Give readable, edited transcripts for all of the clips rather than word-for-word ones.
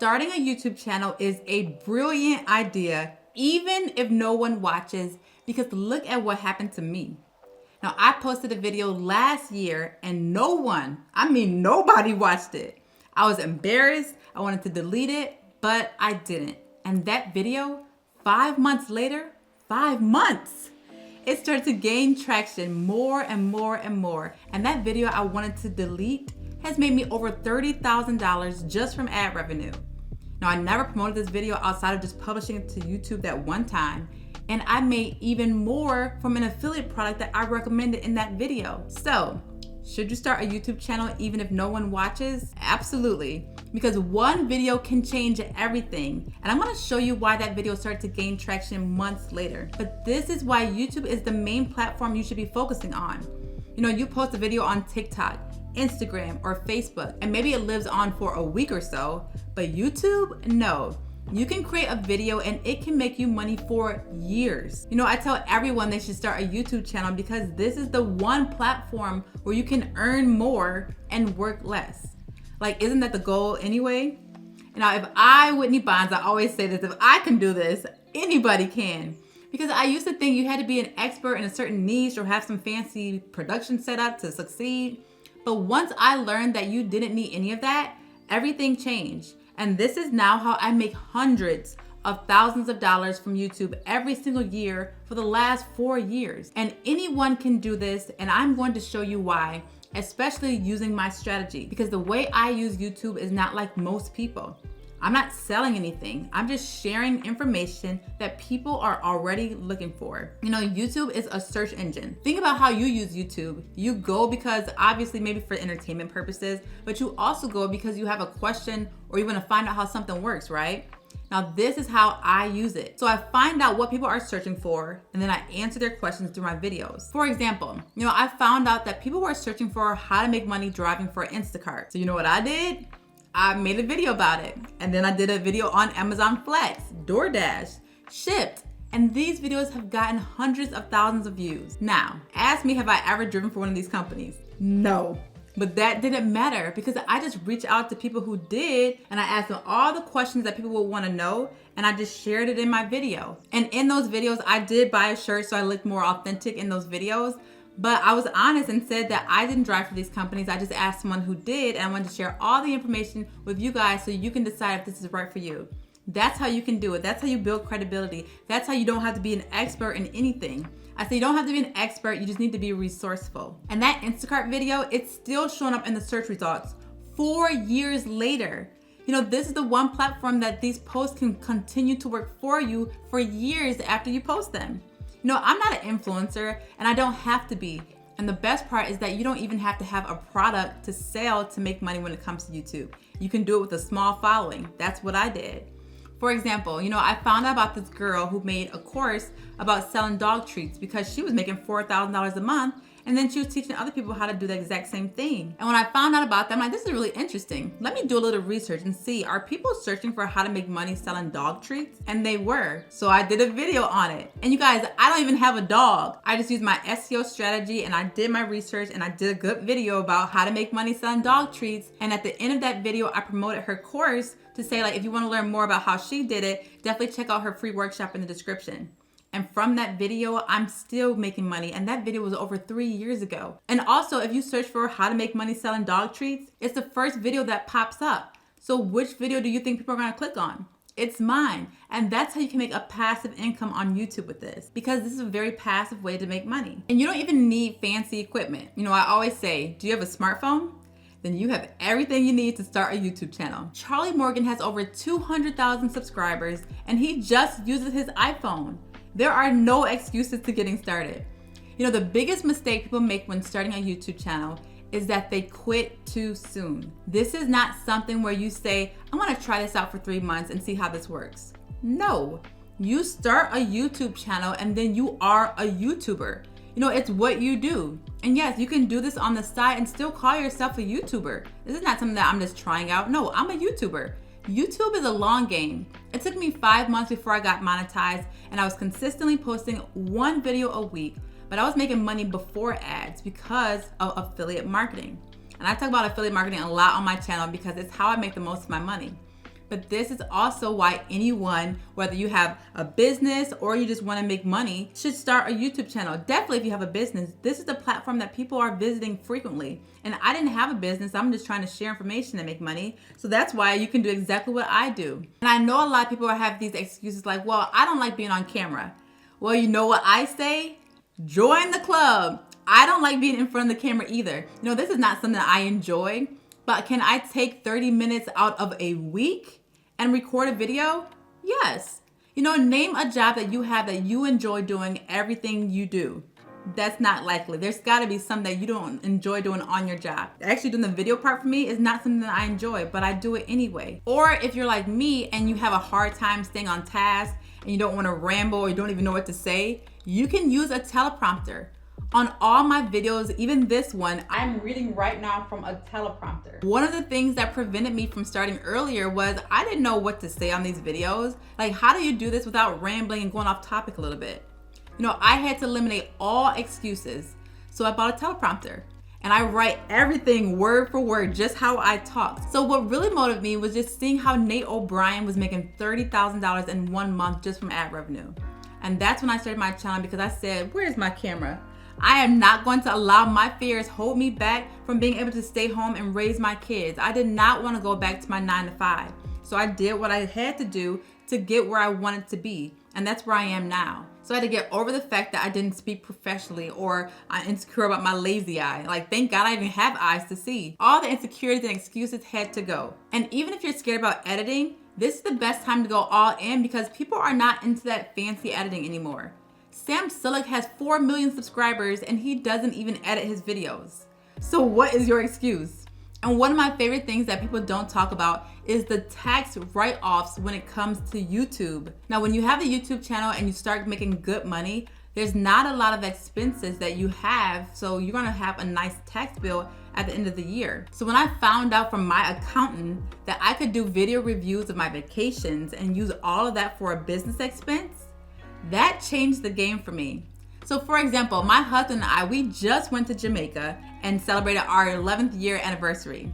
starting a YouTube channel is a brilliant idea, even if no one watches, because look at what happened to me. Now, I posted a video last year and no one, I mean nobody watched it. I was embarrassed. I wanted to delete it, but I didn't. And that video, 5 months later, 5 months, it started to gain traction more and more and more. And that video I wanted to delete has made me over $30,000 just from ad revenue. Now, I never promoted this video outside of just publishing it to YouTube that one time. And I made even more from an affiliate product that I recommended in that video. So, should you start a YouTube channel even if no one watches? Absolutely, because one video can change everything. And I'm gonna show you why that video started to gain traction months later. But this is why YouTube is the main platform you should be focusing on. You know, you post a video on TikTok, Instagram, or Facebook, and maybe it lives on for a week or so, but YouTube, no. You can create a video and it can make you money for years. You know, I tell everyone they should start a YouTube channel because this is the one platform where you can earn more and work less. Like, isn't that the goal anyway? Now, if I, Whitney Bonds, I always say this, if I can do this, anybody can. Because I used to think you had to be an expert in a certain niche or have some fancy production setup to succeed. But once I learned that you didn't need any of that, everything changed. And this is now how I make hundreds of thousands of dollars from YouTube every single year for the last 4 years. And anyone can do this, and I'm going to show you why, especially using my strategy. Because the way I use YouTube is not like most people. I'm not selling anything. I'm just sharing information that people are already looking for. You know, YouTube is a search engine. Think about how you use YouTube. You go because obviously maybe for entertainment purposes, but you also go because you have a question or you want to find out how something works, right? Now, this is how I use it. So I find out what people are searching for, and then I answer their questions through my videos. For example, you know, I found out that people were searching for how to make money driving for Instacart. So you know what I did? I made a video about it. And then I did a video on Amazon Flex, DoorDash, Shipped. And these videos have gotten hundreds of thousands of views. Now, ask me, have I ever driven for one of these companies? No. But that didn't matter because I just reached out to people who did and I asked them all the questions that people would want to know and I just shared it in my video. And in those videos, I did buy a shirt so I looked more authentic in those videos. But I was honest and said that I didn't drive for these companies. I just asked someone who did, and I wanted to share all the information with you guys so you can decide if this is right for you. That's how you can do it. That's how you build credibility. That's how you don't have to be an expert in anything. I say you don't have to be an expert, you just need to be resourceful. And that Instacart video, it's still showing up in the search results 4 years later. You know, this is the one platform that these posts can continue to work for you for years after you post them. You know, I'm not an influencer and I don't have to be. And the best part is that you don't even have to have a product to sell to make money when it comes to YouTube. You can do it with a small following. That's what I did. For example, you know, I found out about this girl who made a course about selling dog treats because she was making $4,000 a month. And then she was teaching other people how to do the exact same thing. And when I found out about that, I'm like, this is really interesting. Let me do a little research and see, are people searching for how to make money selling dog treats? And they were. So I did a video on it. And you guys, I don't even have a dog. I just used my SEO strategy and I did my research and I did a good video about how to make money selling dog treats. And at the end of that video, I promoted her course to say, like, if you want to learn more about how she did it, definitely check out her free workshop in the description. And from that video, I'm still making money. And that video was over 3 years ago. And also, if you search for how to make money selling dog treats, it's the first video that pops up. So which video do you think people are gonna click on? It's mine. And that's how you can make a passive income on YouTube with this, because this is a very passive way to make money. And you don't even need fancy equipment. You know, I always say, do you have a smartphone? Then you have everything you need to start a YouTube channel. Charlie Morgan has over 200,000 subscribers and he just uses his iPhone. There are no excuses to getting started. You know, the biggest mistake people make when starting a YouTube channel is that they quit too soon. This is not something where you say, I want to try this out for 3 months and see how this works. No, you start a YouTube channel and then you are a YouTuber. You know, it's what you do. And yes, you can do this on the side and still call yourself a YouTuber. This is not something that I'm just trying out. No, I'm a YouTuber. YouTube is a long game. It took me 5 months before I got monetized and I was consistently posting 1 video a week, but I was making money before ads because of affiliate marketing. And I talk about affiliate marketing a lot on my channel because it's how I make the most of my money. but this is also why anyone, whether you have a business or you just want to make money, should start a YouTube channel. Definitely if you have a business, this is the platform that people are visiting frequently. And I didn't have a business, I'm just trying to share information and make money. So that's why you can do exactly what I do. And I know a lot of people have these excuses like, well, I don't like being on camera. Well, you know what I say? Join the club. I don't like being in front of the camera either. You know, this is not something that I enjoy, but can I take 30 minutes out of a week and record a video? Yes. You know, name a job that you have that you enjoy doing everything you do. That's not likely. There's got to be something that you don't enjoy doing on your job. Actually doing the video part for me is not something that I enjoy, but I do it anyway. Or if you're like me and you have a hard time staying on task and you don't want to ramble or you don't even know what to say, you can use a teleprompter. On all my videos, even this one, I'm reading right now from a teleprompter. One of the things that prevented me from starting earlier was I didn't know what to say on these videos. Like, how do you do this without rambling and going off topic a little bit? You know, I had to eliminate all excuses. So I bought a teleprompter and I write everything word for word, just how I talk. So what really motivated me was just seeing how Nate O'Brien was making $30,000 in 1 month just from ad revenue. And that's when I started my channel because I said, where's my camera? I am not going to allow my fears hold me back from being able to stay home and raise my kids. I did not want to go back to my 9 to 5. So I did what I had to do to get where I wanted to be. And that's where I am now. So I had to get over the fact that I didn't speak professionally or I'm insecure about my lazy eye. Like, thank God I even have eyes to see. All the insecurities and excuses had to go. And even if you're scared about editing, this is the best time to go all in because people are not into that fancy editing anymore. Sam Sulek has 4 million subscribers and he doesn't even edit his videos. So what is your excuse? And one of my favorite things that people don't talk about is the tax write-offs when it comes to YouTube. Now, when you have a YouTube channel and you start making good money, there's not a lot of expenses that you have, so you're gonna have a nice tax bill at the end of the year. So when I found out from my accountant that I could do video reviews of my vacations and use all of that for a business expense, that changed the game for me. So for example, my husband and I, we just went to Jamaica and celebrated our 11th year anniversary.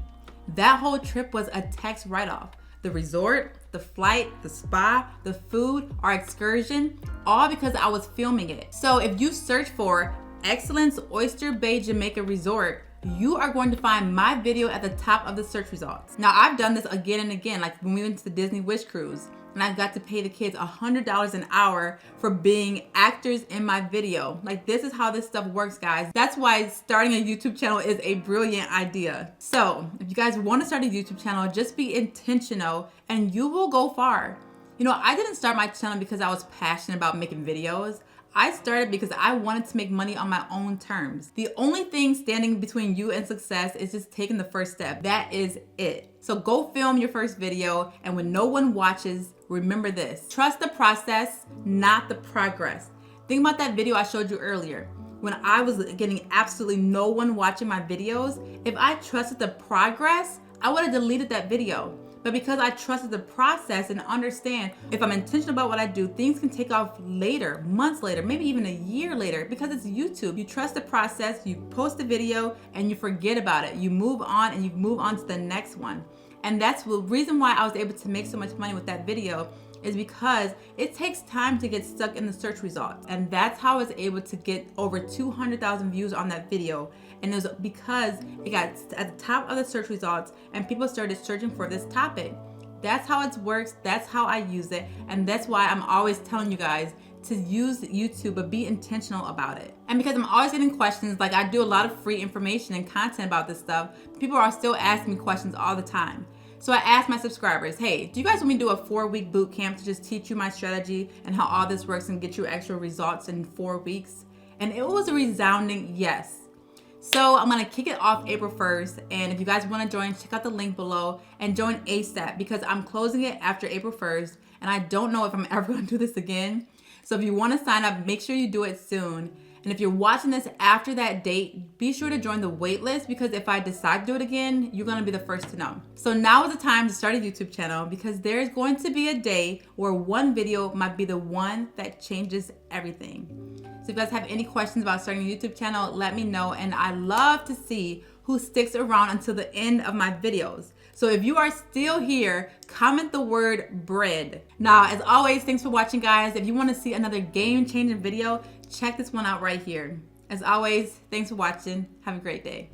That whole trip was a tax write-off. The resort, the flight, the spa, the food, our excursion, all because I was filming it. So if you search for Excellence Oyster Bay Jamaica Resort, you are going to find my video at the top of the search results. Now I've done this again and again, like when we went to the Disney Wish Cruise and I got to pay the kids $100 an hour for being actors in my video. Like, this is how this stuff works, guys. That's why starting a YouTube channel is a brilliant idea. So if you guys want to start a YouTube channel, just be intentional and you will go far. You know, I didn't start my channel because I was passionate about making videos. I started because I wanted to make money on my own terms. The only thing standing between you and success is just taking the first step. That is it. So go film your first video, and when no one watches, remember this. Trust the process, not the progress. Think about that video I showed you earlier. When I was getting absolutely no one watching my videos, if I trusted the progress, I would have deleted that video. But because I trusted the process and understand if I'm intentional about what I do, things can take off later, months later, maybe even a year later, because it's YouTube. You trust the process, you post a video and you forget about it. You move on and you move on to the next one. And that's the reason why I was able to make so much money with that video, is because it takes time to get stuck in the search results. And that's how I was able to get over 200,000 views on that video. And it was because it got at the top of the search results and people started searching for this topic. That's how it works. That's how I use it. And that's why I'm always telling you guys to use YouTube, but be intentional about it. And because I'm always getting questions, like I do a lot of free information and content about this stuff, people are still asking me questions all the time. So I asked my subscribers, hey, do you guys want me to do a 4-week boot camp to just teach you my strategy and how all this works and get you extra results in 4 weeks? And it was a resounding yes. So I'm gonna kick it off April 1st. And if you guys wanna join, check out the link below and join ASAP, because I'm closing it after April 1st. And I don't know if I'm ever gonna do this again. So if you wanna sign up, make sure you do it soon. And if you're watching this after that date, be sure to join the wait list, because if I decide to do it again, you're gonna be the first to know. So now is the time to start a YouTube channel, because there's going to be a day where one video might be the one that changes everything. So if you guys have any questions about starting a YouTube channel, let me know. And I love to see who sticks around until the end of my videos. So if you are still here, comment the word bread. Now, as always, thanks for watching, guys. If you want to see another game-changing video, check this one out right here. As always, thanks for watching. Have a great day.